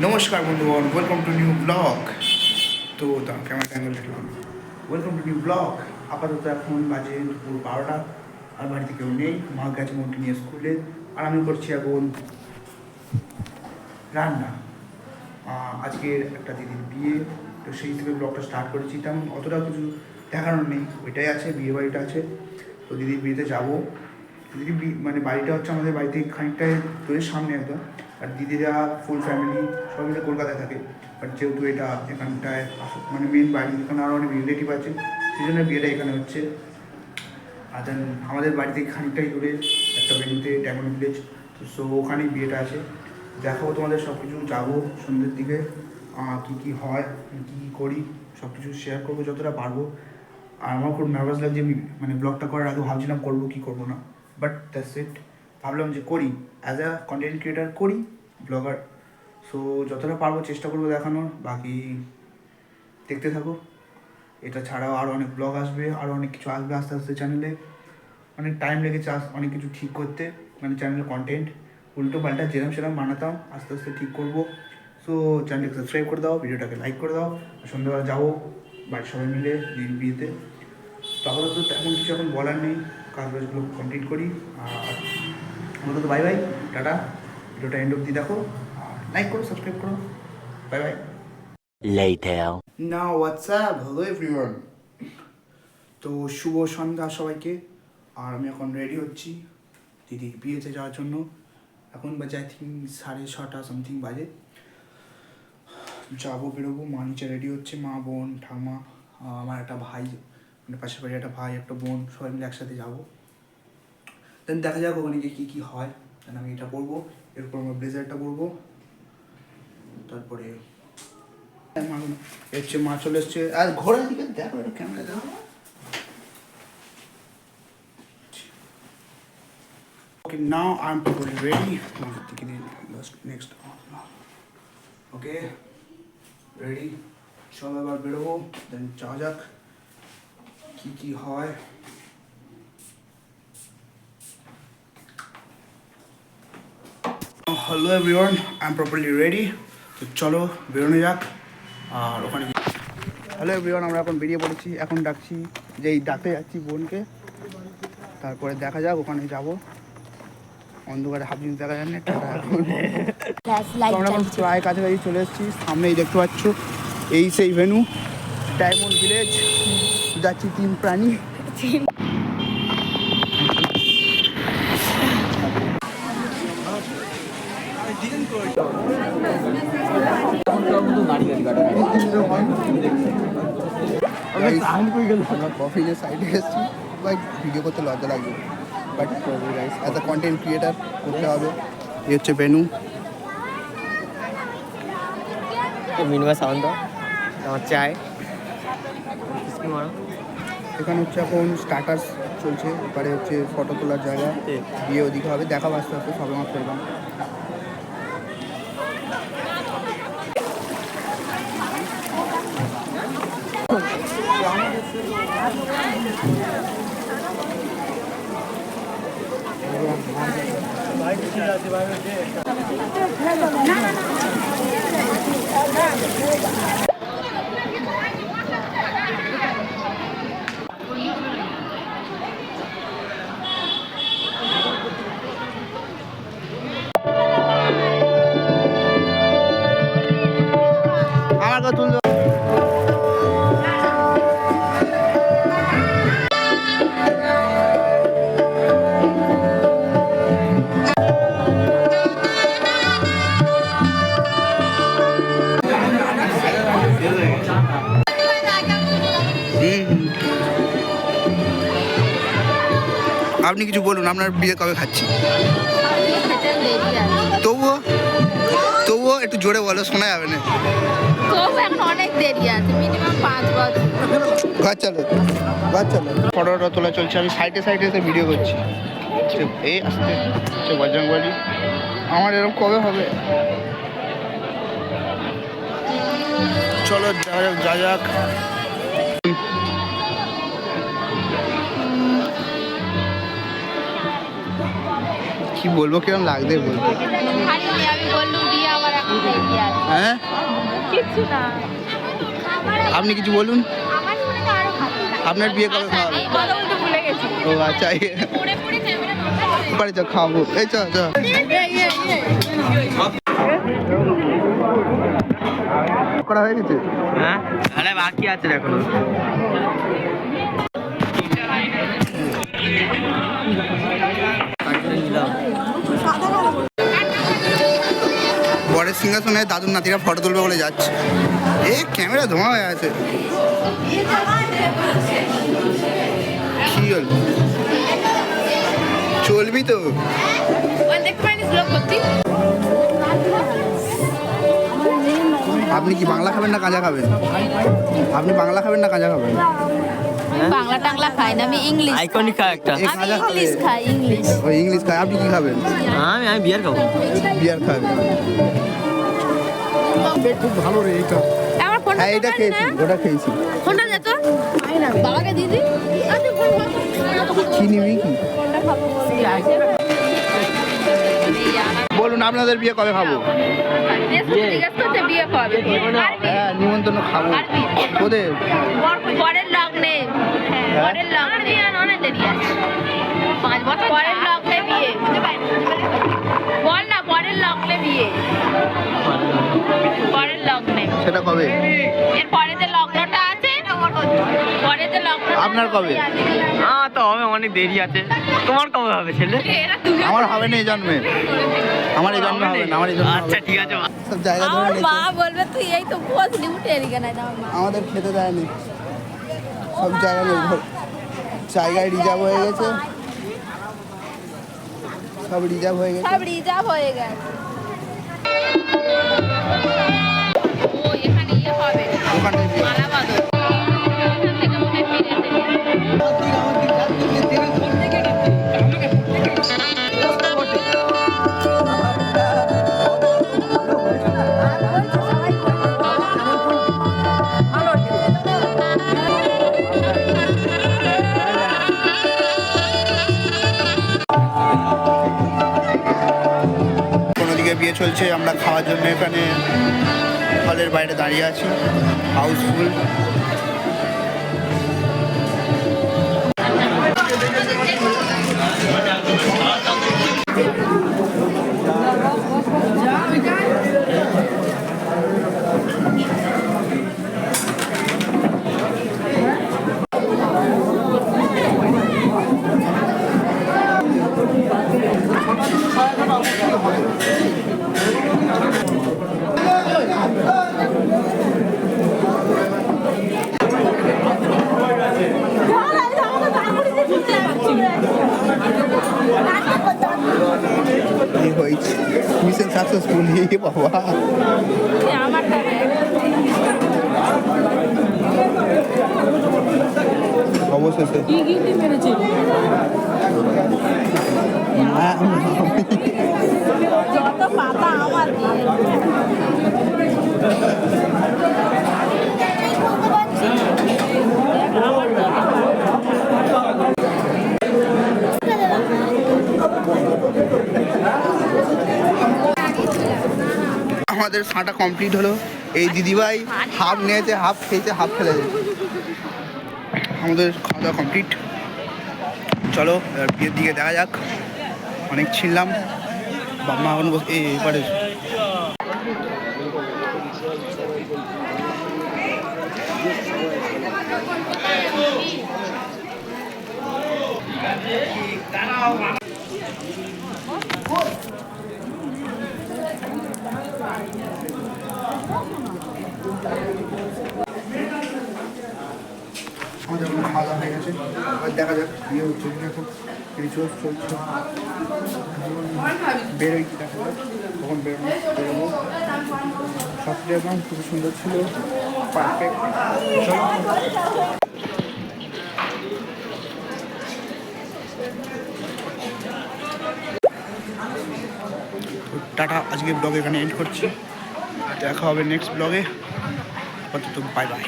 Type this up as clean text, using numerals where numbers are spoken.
নমস্কার বন্ধুগণ, welcome to new blog. তো camera angle welcome to new blog. আপাতত এখন বাজে দুপুর 12টা, আর বাড়িতে কেউ নেই। মা গেছে মনকে নিয়ে স্কুলে, আর আমি করছি এখন রান্না। আজকের একটা দিদির বিয়ে, তো সেই হিসেবে ব্লগটা স্টার্ট করেছি। তেমন অতটা কিছু দেখানোর নেই, ওইটাই আছে, বিয়ে বাড়িটা আছে। তো দিদির বিয়েতে যাবো। দিদির মানে বাড়িটা হচ্ছে আমাদের বাড়ি থেকে খানিকটাই দূরের সামনে একদম। আর দিদিরা ফুল ফ্যামিলি সবাই মিলে কলকাতায় থাকে। বাট যেহেতু এটা এখানটায় মানে মেন বাড়ি, এখানে আরও অনেক রিলেটিভ আছে, সেই জন্য বিয়েটা এখানে হচ্ছে। আর দেন আমাদের বাড়ি থেকে খানিকটাই দূরে একটা ভেন্যুতে, ডায়মন্ড ভিলেজ, তো সো ওখানেই বিয়েটা আছে। দেখাবো তোমাদের সব কিছু, যাবো সন্ধ্যের দিকে, কী কী হয়, কী কী করি, সব কিছু শেয়ার করবো যতটা পারবো। আর আমার খুব নার্ভাস লাগছে, মানে ব্লগটা করার আগে ভাবছিলাম করবো কি করবো না, বাট দ্যাটস ইট। ভাবলাম যে করি, অ্যাজ আ কন্টেন্ট ক্রিয়েটার করি, ব্লগার। সো যতটা পারবো চেষ্টা করবো দেখানোর, বাকি দেখতে থাকো। এটা ছাড়াও আরও অনেক ব্লগ আসবে, আরও অনেক কিছু আসবে আস্তে আস্তে চ্যানেলে। অনেক টাইম লেগেছে অনেক কিছু ঠিক করতে, মানে চ্যানেলের কন্টেন্ট উল্টো পাল্টা যেরকম সেরকম বানাতাম, আস্তে আস্তে ঠিক করবো। সো চ্যানেলটাকে সাবস্ক্রাইব করে দাও, ভিডিওটাকে লাইক করে দাও। সন্ধ্যাবেলা যাবো বাড়ির সবাই মিলে বিয়েতে। তো আপাতত তেমন কিছু এখন বলার নেই, কাজবাজগুলো কমপ্লিট করি। আর আপাতত বাই বাই, টাটা। ভিডিওটা এন্ড অবধি দেখো, আর লাইক করো, সাবস্ক্রাইব করো। Bye bye. Later. নাও হোয়াটসঅ্যাপ, হ্যালো এভরিওয়ান। তো শুভ সন্ধ্যা সবাইকে। আর আমি এখন রেডি হচ্ছি দিদির বিয়েতে যাওয়ার জন্য। এখন বাজে আই থিঙ্ক 6:30 সামথিং বাজে। যাবো, বেরোবো। মা নিচে রেডি হচ্ছে, মা, বোন, ঠাম্মা, আমার একটা ভাই, মানে পাশের বাড়ির একটা ভাই, একটা বোন, সবাই মিলে একসাথে যাবো। দেন দেখা যাক ওখানে গিয়ে কী কী হয়। দেন আমি এটা পরবো, এরপর আমার ব্লেজারটা পরবো, তারপরে হচ্ছে মা চলে এসছে। আর ঘোড়ার দিকে দেখো, এটা ক্যামেরা দেখো। Okay, now I'm totally ready. Next. Okay, ready. চলো এবার বেরোবো, দেন যাওয়া যাক কী কী হয়। Hello everyone, I am properly ready. তো চলো বেরোনো যাক। আর ওখানে হ্যালো এভরিওয়ান, আমরা এখন বেরিয়ে পড়েছি। এখন ডাকছি, যে এই ডাকতে যাচ্ছি বোনকে, তারপরে দেখা যাক ওখানে যাবো। অন্ধকারে হাফ জিনিস দেখা যায় না। আমরা এখন প্রায় কাছাকাছি চলে এসেছি। সামনেই দেখতে পাচ্ছ, এই সেই ভেনু, ডায়মন্ড ভিলেজ। যাচ্ছি তিন প্রাণী। আমরা কফিনের সাইডে এসেছি, বাট ভিডিও করতে লজ্জা লাগবে, বাট করবো guys, as a content creator করতে হবে। এই হচ্ছে ভেনু। মিনিমাম সাউন্ড আমার চাই। এখানে হচ্ছে এখন স্টার্টার্স চলছে, এবারে হচ্ছে ফটো তোলার জায়গা, বিয়ে ওদিকে হবে, দেখাবো আস্তে আস্তে, সবে মাত্র এলাম। আমার কথা তুললো। আপনি কিছু বলুন, আপনার বিয়ে কবে খাচ্ছি? তবুও তবুও একটু জোরে বলো, শোনা যাবে না। অনেক দেরি আছে, মিনিমাম 5 বছর। ঘর চলো, ঘর চলো। ফটোটা তোলা চলছে, আমি সাইডে সাইডে এসে ভিডিও করছি। এই আসতে বজরংবলী, আমার এরকম কবে হবে? চলো যা যাক। কি বলবো, কিরকম লাগবে বলবো। আমি বললুম বিয়ে আমার এখন দেরি আছে। হ্যাঁ কিচ্ছু না। আপনি কিছু বলুন, আমার মনে হয় আরো ভালো লাগে। আপনার বিয়ে কবে খাওয়াবে? কথা বলতে ভুলে গেছি। ও আচ্ছা, পড়ে পড়ে ক্যামেরা নষ্ট করে বাড়ি চল খাওয়াবো। এই চ চ করা হয়ে গেছে। হ্যাঁ আরে বাকি আছে এখনো। বরের সিংহাসনে দাদুর নাতিরা ফটো তুলবে বলে যাচ্ছে। এই ক্যামেরা ধোঁয়া হয়ে আছে। কি হল, চলবি তো? দেখতে পাইনি ব্লগ করতি। আপনি কি বাংলা খাবেন না কাঁচা খাবেন? আপনি বাংলা খাবেন না কাঁচা খাবেন? আমি বাংলা টাংলা খাই না, আমি ইংলিশ। আইকনিক খাই একটা। এই আমি কাঁচা খাবে? ইংলিশ খাই, ইংলিশ। ওই ইংলিশ খায়। আপনি কি খাবেন? আমি বিয়ার খাবো। বিয়ার খাবেন? খুব ভালো রে এইটা। আমার ফোনটা হ্যাঁ এটা খেয়েছি, ওটা খেয়েছি। ফোনটা দে তো। বাবাকে দিয়ে দি। আরে ফোন কি নিবি কি? বলুন আপনাদের বিয়ে কবে খাবো? জিজ্ঞেস করতে বিয়ে কবে? হ্যাঁ নিমন্ত্রণ খাবো। ওদের পরের লগ্নে, পরের লগ্নে অনেক দেরি আছে। 5 বছর পরের লগ্নে বিয়ে। বল না, পরের লগ্নে বিয়ে। পরের লগ্নে। সেটা কবে? এর পরে যে লগ্নটা আছে, পরে যে লগ্ন আপনার কবে? তো হবে, অনেক দেরি আছে। তোমার কবে হবে ছেলে? আমার হবে না এই জন্মে, আমার এই জন্মে হবে না, আমার এই জন্মে আচ্ছা হবে। ঠিক আছে। সব জায়গা ধরে আমার নিয়েছে। মা বলবে তুই এই তো বসলি, উঠে এদিকে নাই আমার মা। আমাদের খেতে দেয়নি, সব জায়গা জায়গায় রিজার্ভ হয়ে গেছে, সব রিজার্ভ হয়ে গেছে। সব রিজার্ভ হয়ে গেছে। ও এখানে ইয়ে হবে, ওখানে বিয়ে। মালাবাদল। ওখান থেকে মনে হয় ফিরে এসেছে। কোনো দিকে বিয়ে চলছে, আমরা খাওয়ার জন্য এখানে হলের বাইরে দাঁড়িয়ে আছি, হাউসফুল। কি হয়েছে? Mission successful. হে বাবা, আমার অবশেষে যত পাতা আমার আমাদের ফাটা কমপ্লিট হলো। এই দিদিভাই হাফ নিয়েছে, হাফ খেয়েছে, হাফ ফেলে দিয়েছে। আমাদের খাওয়া দাওয়া কমপ্লিট। চলো এবার বিয়ের দিকে দেখা যাক। অনেক ছিলাম, বাবা এখন এবারে আমাদের এখন খাওয়া দাওয়া হয়ে গেছে। এবার দেখা যাক বিয়ে হচ্ছে কিনা, এখন রিচুয়ালস চলছে। বেরোই কি দেখা যাক, তখন বেরোবো। সবটা একদম খুব সুন্দর ছিল, পারফেক্ট। টাটা, আজকে ব্লগ এখানে এন্ড করছি। দেখা হবে নেক্সট ব্লগে। আপাতত বাই বাই।